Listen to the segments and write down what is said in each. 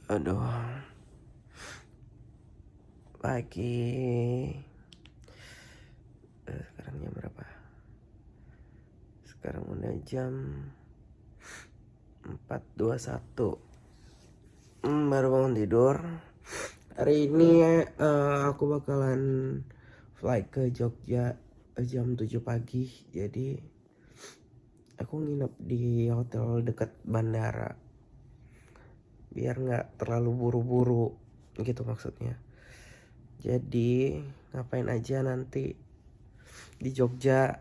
Aduh, pagi. Sekarang jam berapa? Sekarang udah jam 4.21. Baru bangun tidur. Hari ini aku bakalan flight ke Jogja jam 7 pagi. Jadi aku nginep di hotel dekat bandara, biar nggak terlalu buru-buru gitu maksudnya. Jadi ngapain aja nanti di Jogja,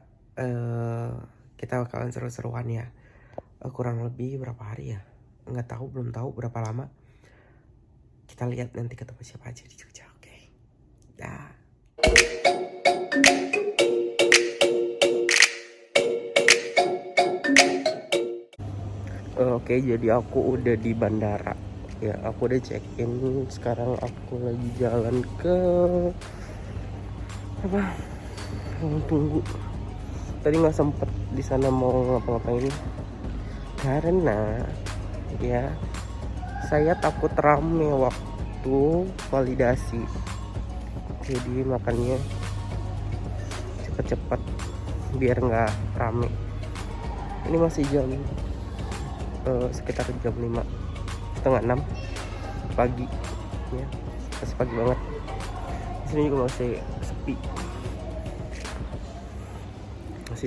kita bakalan seru-seruan ya. Kurang lebih berapa hari ya, nggak tahu, belum tahu berapa lama. Kita lihat nanti ketemu siapa aja di Jogja. Oke, dah. Oke, jadi aku udah di bandara ya. Aku udah check in. Sekarang aku lagi jalan ke apa, ruang tunggu. Tadi nggak sempet di sana mau ngapa-ngapain karena ya saya takut rame waktu validasi. Jadi makanya cepet-cepet biar nggak rame. Ini masih jam sekitar jam 5:30, 6 pagi ya, masih pagi banget. Di sini juga masih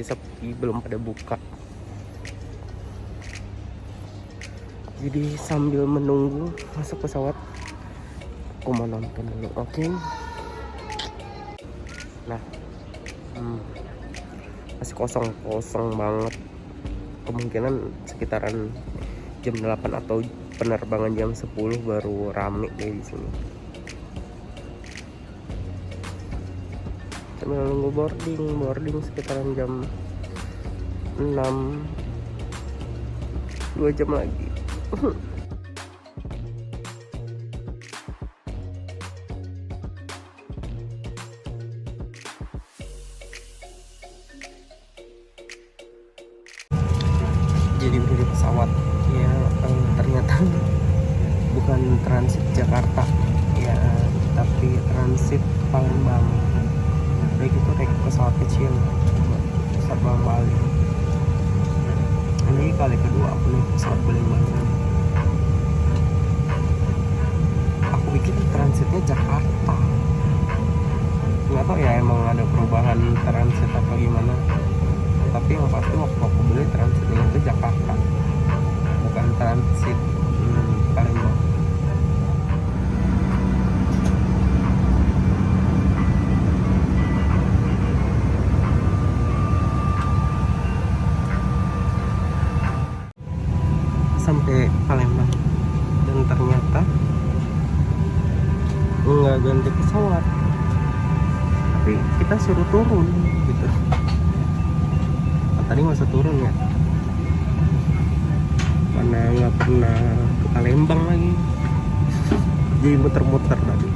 sepi, belum pada buka. Jadi sambil menunggu masuk pesawat, aku mau nonton dulu. Oke. Nah, masih kosong banget. Kemungkinan sekitaran jam 8 atau penerbangan jam 10 baru rame deh di sini. Sambil nunggu boarding sekitaran jam 6, 2 jam lagi. Jadi udah di pesawat ya, ternyata bukan transit Jakarta ya, tapi transit Palembang. Baik itu naik pesawat kecil terbang Bali. Ini kali kedua aku naik pesawat Palembang. Aku pikir transitnya Jakarta, nggak tahu ya emang ada perubahan transit atau gimana. Tapi yang pasti waktu aku beli transitnya itu Jakarta, bukan transit Palembang. Sampai Palembang dan ternyata nggak ganti pesawat, tapi kita suruh turun gitu. Tadi nggak usah turun ya, mana nggak pernah ke Palembang lagi, jadi muter-muter tadi.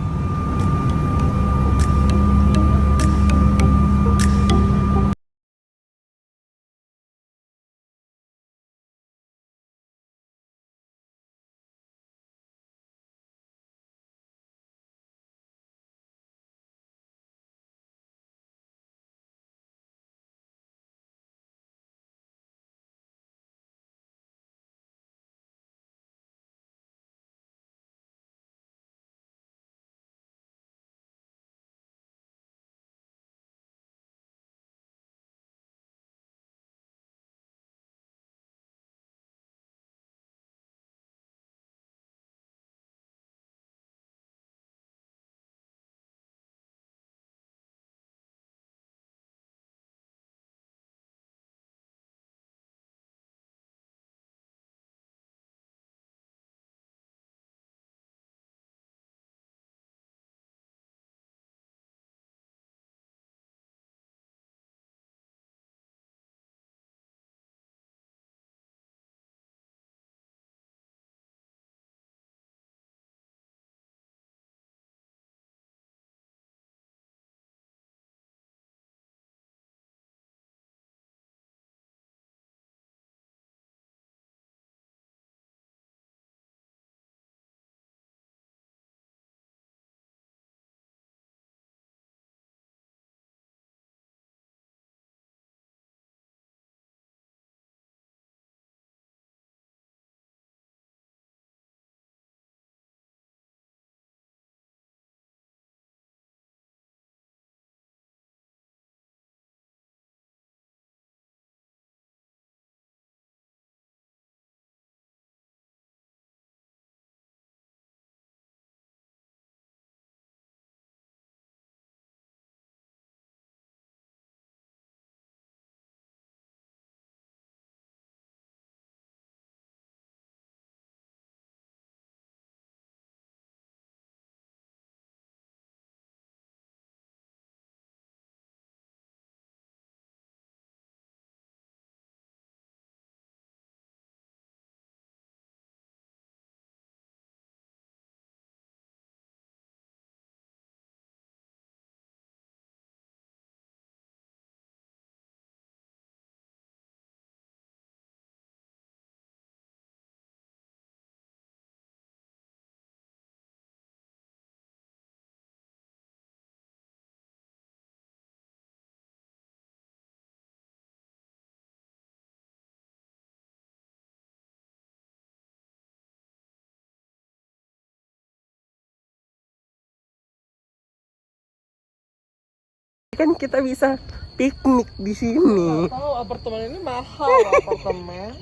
Kan kita bisa piknik di sini. Tahu apartemen ini mahal apartemen.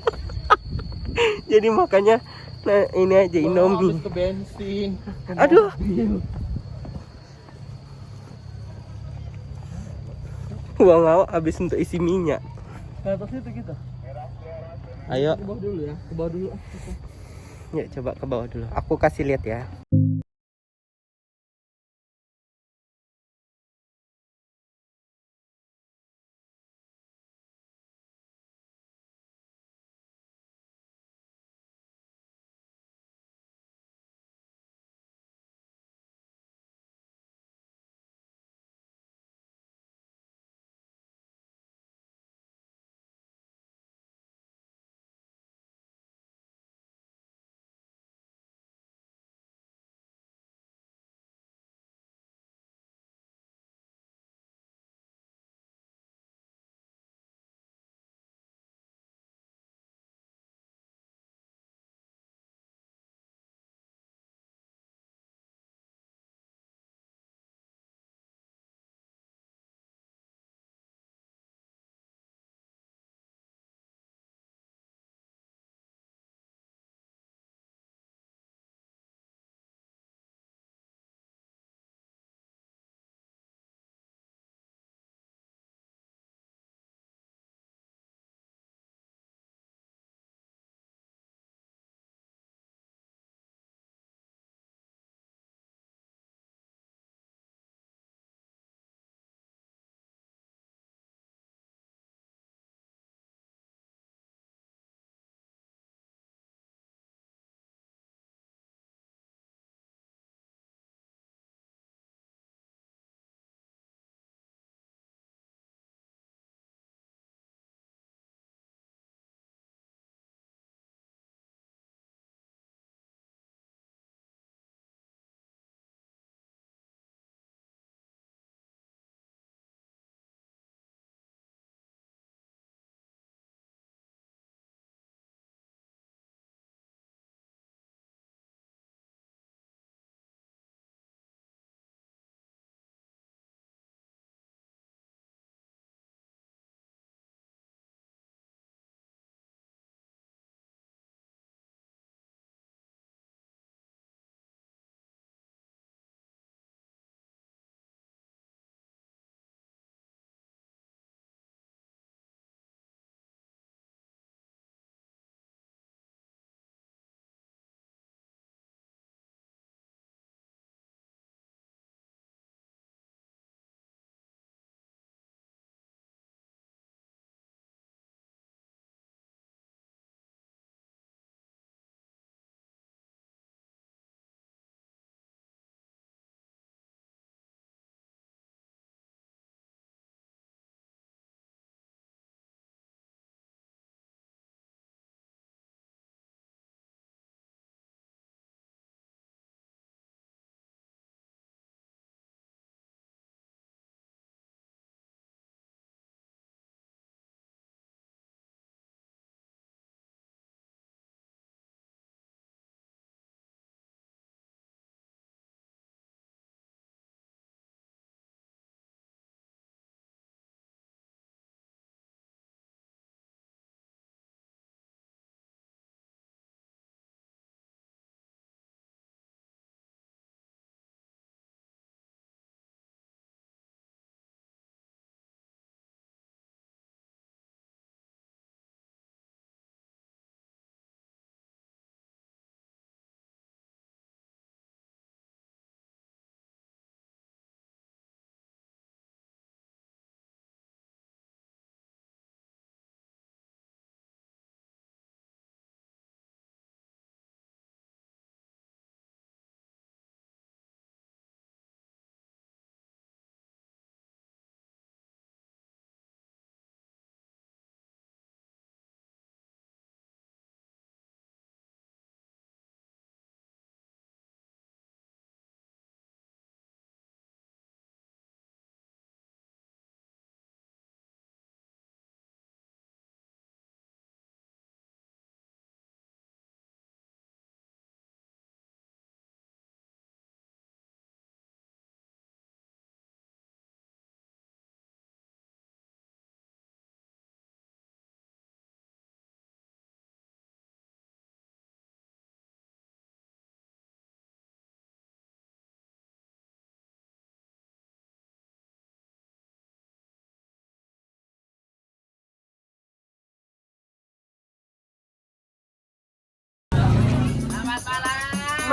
Jadi makanya nah ini aja Indomie. Habis ke bensin. Ke Aduh. mobil. Uang awak habis untuk isi minyak. Ke atas itu kita. Ayo. Ke bawah dulu ya. Ke bawah dulu. Ya coba ke bawah dulu. Aku kasih lihat ya.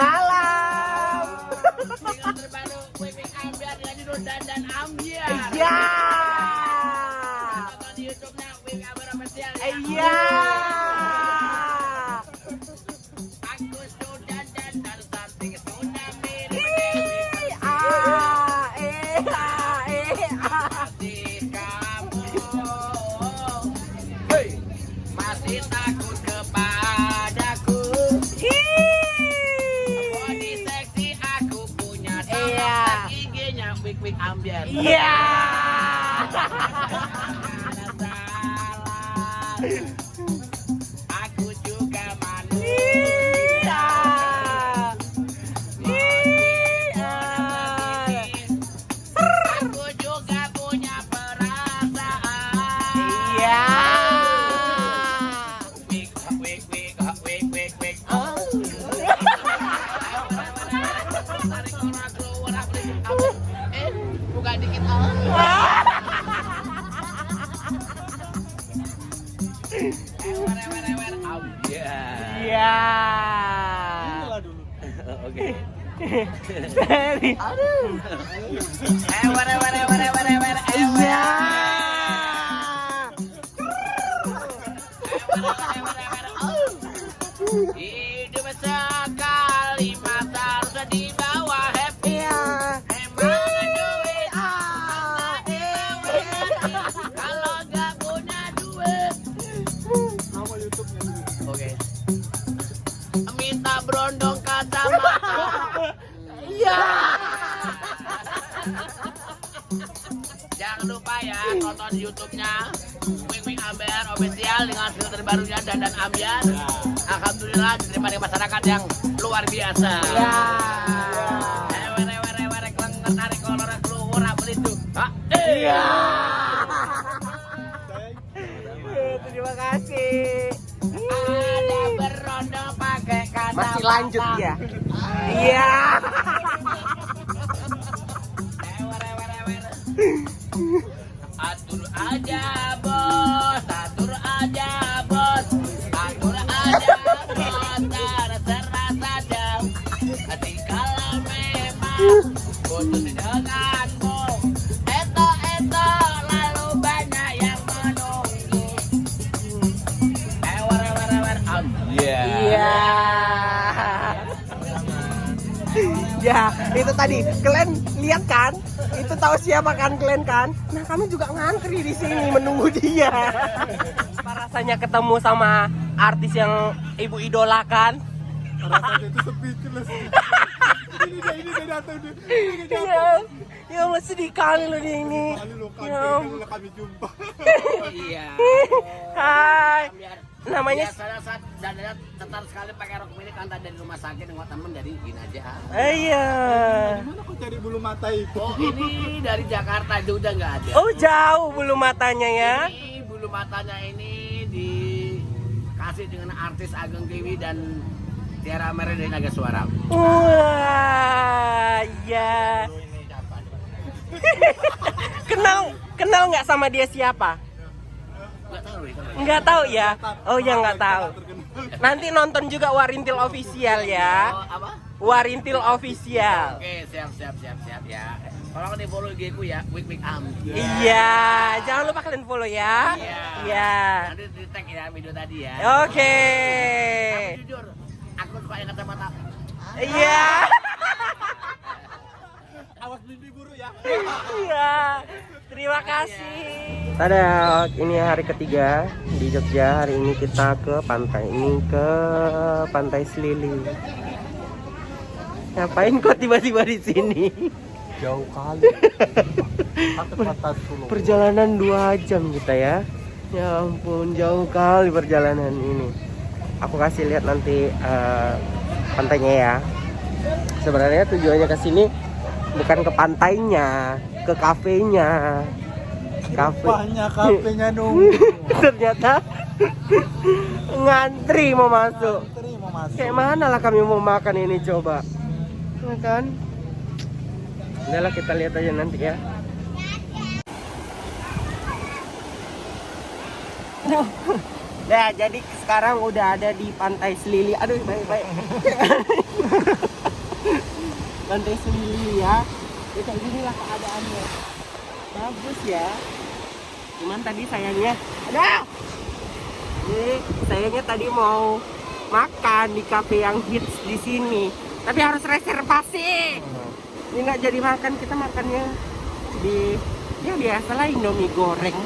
malam. Single terbaru Quick Ambiar dengan judul Dandan Ambiar. Iya. Tonton di YouTube-nya Quick Ambiar Official. Iya. Aku sudah dandan cantik sudah mirip Ih, Dewi kamu. Hey, masih takut kepadaku. Body seksi aku punya Iya. IG-nya Quick Ambiar. Iya. Ada salah. Aku juga manusia. Aku juga punya perasaan. Iya. Wik, wik, wik, wik, wik, wik. Tarik orang keluar, aku dikit. Buka dikit. Iya. Oke. Iya. Hidup sekali masa harus dibawa happy. Iya. Emang duit kalau nggak punya duit. Oke. Minta berondong kacamata. Iya. Jangan lupa ya tonton YouTube-nya Quick Ambiar Official dengan film terbarunya Dandan Ambiar. Alhamdulillah diterima di masyarakat yang luar biasa. Iya. Were kelengar tarik kolor keluar apa itu? Iya. Terima kasih. Ada berondong pakai kacamata. Masih lanjut ya? Iya. Atur aja bos, atur aja bos, atur aja bos, terserah saja. Hati kalau memang putus denganmu, eto lalu banyak yang menunggu. Iya. Ya, itu tadi. Kalian lihat kan? Itu tahu siapa kan kalian kan? Nah, kami juga ngantri di sini menunggu dia. Apa rasanya ketemu sama artis yang ibu idolakan? Rasanya itu speechless. Ini dia datang nih. Ini dia Ya, ya Allah, sedih kali loh dia ini. kali lo Ya ampun. kami jumpa. Iya. Hai. Namanya salah satu dan tetap sekali pakai rok milik antar dari rumah sakit dengan temen dari gini aja. iya. Gimana kok cari bulu mata itu? Oh ini dari Jakarta itu udah nggak ada. Oh, jauh bulu matanya ya. Ini bulu matanya ini dikasih dengan artis Ageng Dewi dan Tiara Merah dari Naga Suara. Wah, iya. Kenal nggak sama dia siapa? Nggak tahu ya. Nggak tahu ya. Oh ya, nggak tahu. Nanti nonton juga Warintil Official ya. Oh, apa? Warintil Official. Oke, siap ya. Tolong di follow IG ku ya, Quick Am. Iya, jangan lupa kalian follow ya. Iya. Nanti di tag ya video tadi ya. Oke. Tapi jujur, aku suka yang kacamata. Iya. Awas mimpi buru ya. Iya. Terima kasih. Tada, ini hari ketiga di Jogja. Hari ini kita ke pantai. Ini ke Pantai Selili. Ngapain kok tiba-tiba di sini? Jauh kali. Perjalanan 2 jam kita ya. Ya ampun, jauh kali perjalanan ini. Aku kasih lihat nanti pantainya ya. Sebenarnya tujuannya ke sini bukan ke pantainya, ke kafenya. Banyak kafenya nunggu. Ternyata ngantri mau masuk. Terima masuk. Kayak mana lah kami mau makan ini coba. Ya kan? Udahlah, kita lihat aja nanti ya. Ya, jadi sekarang udah ada di Pantai Selili. Aduh, baik. Pantai Selili ya. Ya kayak ginilah keadaannya. Bagus ya. Cuman tadi sayangnya, sayangnya tadi mau makan di kafe yang hits di sini, tapi harus reservasi. Ini nggak jadi makan, kita makannya di ya biasalah Indomie goreng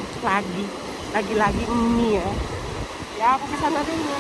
lagi mie ya. Ya aku kesana dulu.